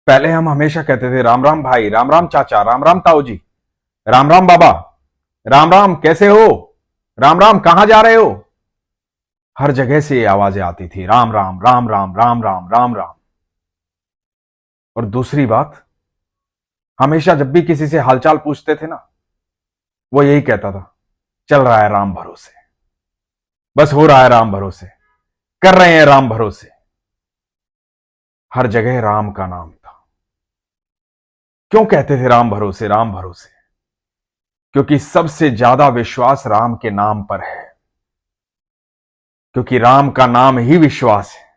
पहले हम हमेशा कहते थे राम राम भाई, राम राम चाचा, राम राम ताऊ जी, राम राम बाबा, राम राम कैसे हो, राम राम कहां जा रहे हो। हर जगह से ये आवाजें आती थी, राम राम राम राम राम राम राम राम। और दूसरी बात, हमेशा जब भी किसी से हालचाल पूछते थे ना, वो यही कहता था, चल रहा है राम भरोसे, बस हो रहा है राम भरोसे, कर रहे हैं राम भरोसे। हर जगह राम का नाम था। क्यों कहते थे राम भरोसे, राम भरोसे? क्योंकि सबसे ज्यादा विश्वास राम के नाम पर है, क्योंकि राम का नाम ही विश्वास है।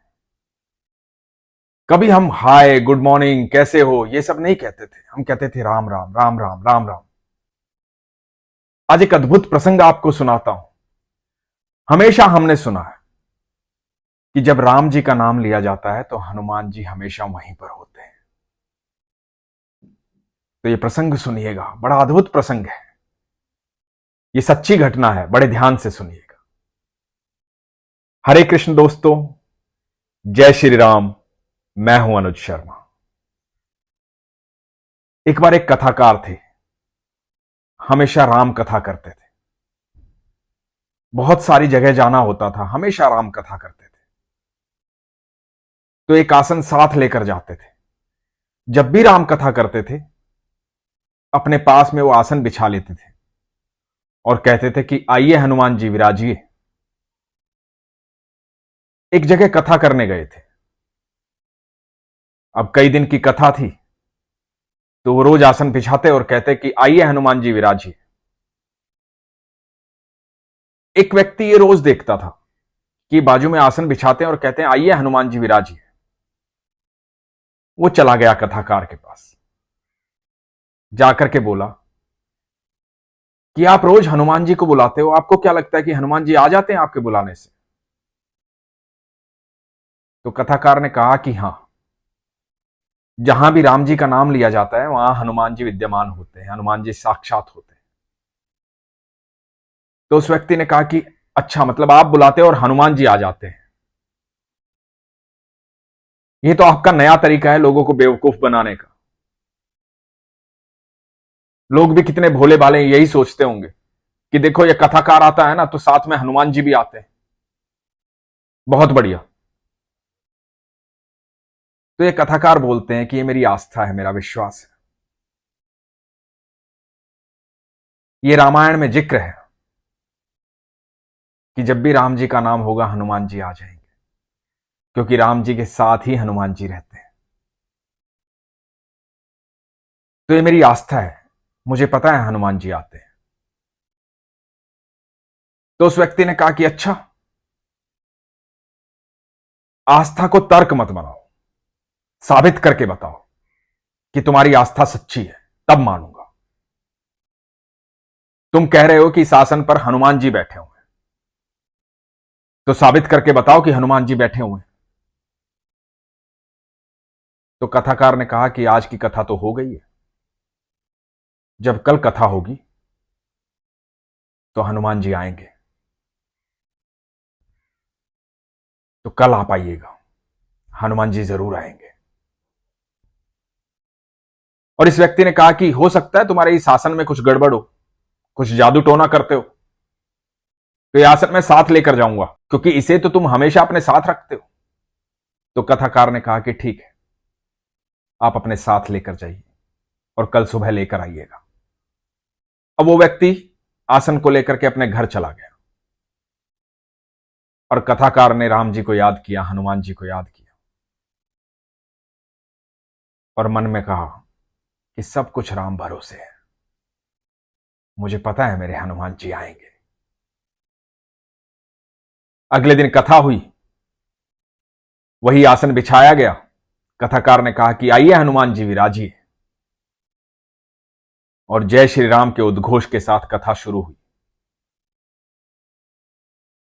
कभी हम हाय, गुड मॉर्निंग, कैसे हो, ये सब नहीं कहते थे। हम कहते थे राम राम राम राम राम राम। आज एक अद्भुत प्रसंग आपको सुनाता हूं। हमेशा हमने सुना है कि जब राम जी का नाम लिया जाता है तो हनुमान जी हमेशा वहीं पर होते हैं। तो ये प्रसंग सुनिएगा, बड़ा अद्भुत प्रसंग है। ये सच्ची घटना है, बड़े ध्यान से सुनिएगा। हरे कृष्ण दोस्तों, जय श्री राम। मैं हूं अनुज शर्मा। एक बार एक कथाकार थे, हमेशा राम कथा करते थे। बहुत सारी जगह जाना होता था, हमेशा राम कथा करते थे। तो एक आसन साथ लेकर जाते थे। जब भी राम कथा करते थे, अपने पास में वो आसन बिछा लेते थे और कहते थे कि आइए हनुमान जी विराजिए। एक जगह कथा करने गए थे। अब कई दिन की कथा थी, तो वो रोज आसन बिछाते और कहते कि आइए हनुमान जी विराजिए। एक व्यक्ति ये रोज देखता था कि बाजू में आसन बिछाते हैं और कहते हैं आइए हनुमान जी विराजिए। वो चला गया कथाकार के पास, जाकर के बोला कि आप रोज हनुमान जी को बुलाते हो, आपको क्या लगता है कि हनुमान जी आ जाते हैं आपके बुलाने से? तो कथाकार ने कहा कि हां, जहां भी राम जी का नाम लिया जाता है वहां हनुमान जी विद्यमान होते हैं, हनुमान जी साक्षात होते हैं। तो उस व्यक्ति ने कहा कि अच्छा, मतलब आप बुलाते हो और हनुमान जी आ जाते हैं। ये तो आपका नया तरीका है लोगों को बेवकूफ बनाने का। लोग भी कितने भोले भाले यही सोचते होंगे कि देखो ये कथाकार आता है ना, तो साथ में हनुमान जी भी आते हैं। बहुत बढ़िया। तो ये कथाकार बोलते हैं कि ये मेरी आस्था है, मेरा विश्वास है। ये रामायण में जिक्र है कि जब भी राम जी का नाम होगा हनुमान जी आ जाएंगे, क्योंकि राम जी के साथ ही हनुमान जी रहते हैं। तो ये मेरी आस्था है, मुझे पता है हनुमान जी आते हैं। तो उस व्यक्ति ने कहा कि अच्छा, आस्था को तर्क मत बनाओ, साबित करके बताओ कि तुम्हारी आस्था सच्ची है, तब मानूंगा। तुम कह रहे हो कि शासन पर हनुमान जी बैठे हुए हैं, तो साबित करके बताओ कि हनुमान जी बैठे हुए हैं। तो कथाकार ने कहा कि आज की कथा तो हो गई है, जब कल कथा होगी तो हनुमान जी आएंगे, तो कल आप आइएगा, हनुमान जी जरूर आएंगे। और इस व्यक्ति ने कहा कि हो सकता है तुम्हारे इस आसन में कुछ गड़बड़ हो, कुछ जादू टोना करते हो, तो ये आसन मैं साथ लेकर जाऊंगा, क्योंकि इसे तो तुम हमेशा अपने साथ रखते हो। तो कथाकार ने कहा कि ठीक है, आप अपने साथ लेकर जाइए और कल सुबह लेकर आइएगा। अब वो व्यक्ति आसन को लेकर के अपने घर चला गया और कथाकार ने राम जी को याद किया, हनुमान जी को याद किया और मन में कहा कि सब कुछ राम भरोसे है, मुझे पता है मेरे हनुमान जी आएंगे। अगले दिन कथा हुई, वही आसन बिछाया गया। कथाकार ने कहा कि आइए हनुमान जी विराजिए, और जय श्री राम के उद्घोष के साथ कथा शुरू हुई।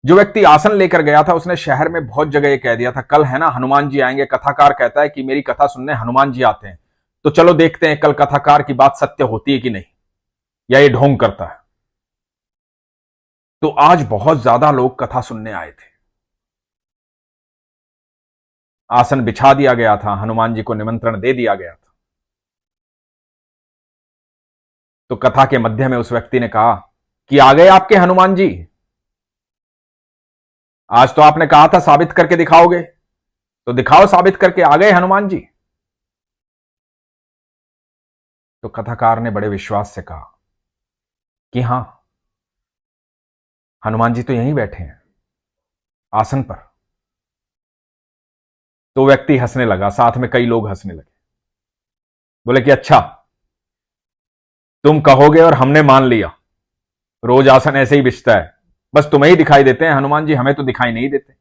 जो व्यक्ति आसन लेकर गया था उसने शहर में बहुत जगह ये कह दिया था, कल है ना हनुमान जी आएंगे, कथाकार कहता है कि मेरी कथा सुनने हनुमान जी आते हैं, तो चलो देखते हैं कल कथाकार की बात सत्य होती है कि नहीं, या ये ढोंग करता है। तो आज बहुत ज्यादा लोग कथा सुनने आए थे। आसन बिछा दिया गया था, हनुमान जी को निमंत्रण दे दिया गया था। तो कथा के मध्य में उस व्यक्ति ने कहा कि आ गए आपके हनुमान जी, आज तो आपने कहा था साबित करके दिखाओगे, तो दिखाओ साबित करके, आ गए हनुमान जी। तो कथाकार ने बड़े विश्वास से कहा कि हां, हनुमान जी तो यहीं बैठे हैं आसन पर। तो व्यक्ति हंसने लगा, साथ में कई लोग हंसने लगे, बोले कि अच्छा, तुम कहोगे और हमने मान लिया, रोज आसन ऐसे ही बिछता है, बस तुम्हें ही दिखाई देते हैं हनुमान जी, हमें तो दिखाई नहीं देते।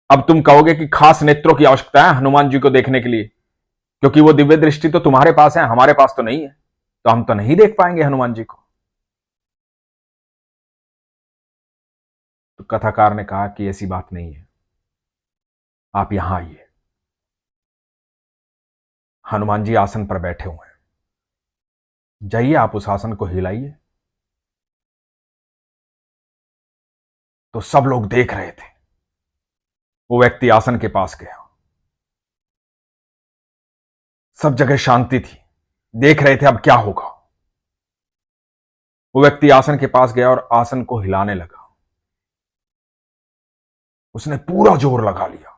अब तुम कहोगे कि खास नेत्रों की आवश्यकता है हनुमान जी को देखने के लिए, क्योंकि वो दिव्य दृष्टि तो तुम्हारे पास है, हमारे पास तो नहीं है, तो हम तो नहीं देख पाएंगे हनुमान जी को। तो कथाकार ने कहा कि ऐसी बात नहीं है, आप यहां आइए, हनुमान जी आसन पर बैठे हुए हैं, जाइए आप उस आसन को हिलाइए। तो सब लोग देख रहे थे, वो व्यक्ति आसन के पास गया, सब जगह शांति थी, देख रहे थे अब क्या होगा। वो व्यक्ति आसन के पास गया और आसन को हिलाने लगा, उसने पूरा जोर लगा लिया,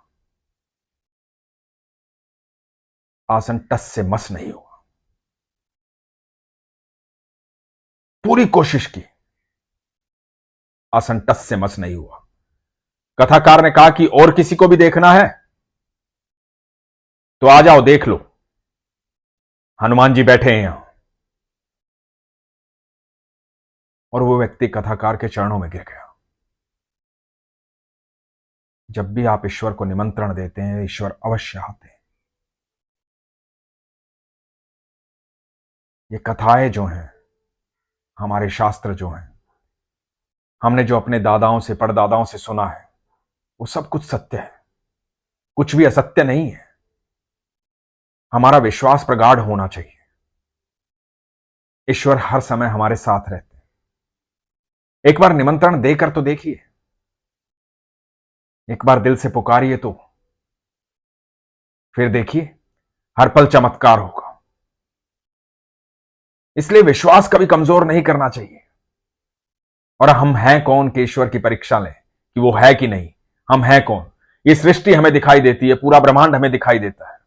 आसन टस से मस नहीं हुआ। पूरी कोशिश की, आसन टस से मस नहीं हुआ। कथाकार ने कहा कि और किसी को भी देखना है तो आ जाओ, देख लो, हनुमान जी बैठे हैं यहां। और वो व्यक्ति कथाकार के चरणों में गिर गया। जब भी आप ईश्वर को निमंत्रण देते हैं, ईश्वर अवश्य आते हैं। ये कथाएं जो हैं, हमारे शास्त्र जो हैं, हमने जो अपने दादाओं से परदादाओं से सुना है, वो सब कुछ सत्य है, कुछ भी असत्य नहीं है। हमारा विश्वास प्रगाढ़ होना चाहिए। ईश्वर हर समय हमारे साथ रहते हैं। एक बार निमंत्रण देकर तो देखिए, एक बार दिल से पुकारिए, तो फिर देखिए हर पल चमत्कार होगा। इसलिए विश्वास कभी कमजोर नहीं करना चाहिए। और हम हैं कौन कि ईश्वर की परीक्षा लें कि वो है कि नहीं। हम हैं कौन? ये सृष्टि हमें दिखाई देती है, पूरा ब्रह्मांड हमें दिखाई देता है,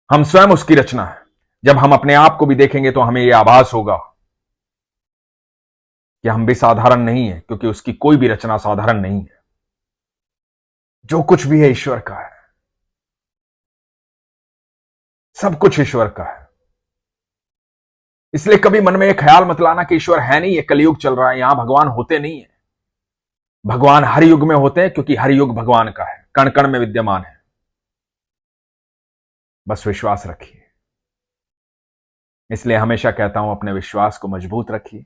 हम स्वयं उसकी रचना है। जब हम अपने आप को भी देखेंगे तो हमें यह आभास होगा कि हम भी साधारण नहीं है, क्योंकि उसकी कोई भी रचना साधारण नहीं है। जो कुछ भी है ईश्वर का है, सब कुछ ईश्वर का है। इसलिए कभी मन में यह ख्याल मत लाना कि ईश्वर है नहीं, ये कलयुग चल रहा है, यहां भगवान होते नहीं है। भगवान हर युग में होते हैं, क्योंकि हर युग भगवान का है, कण कण में विद्यमान है। बस विश्वास रखिए। इसलिए हमेशा कहता हूं, अपने विश्वास को मजबूत रखिए,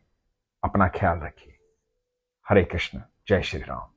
अपना ख्याल रखिए। हरे कृष्ण, जय श्री राम।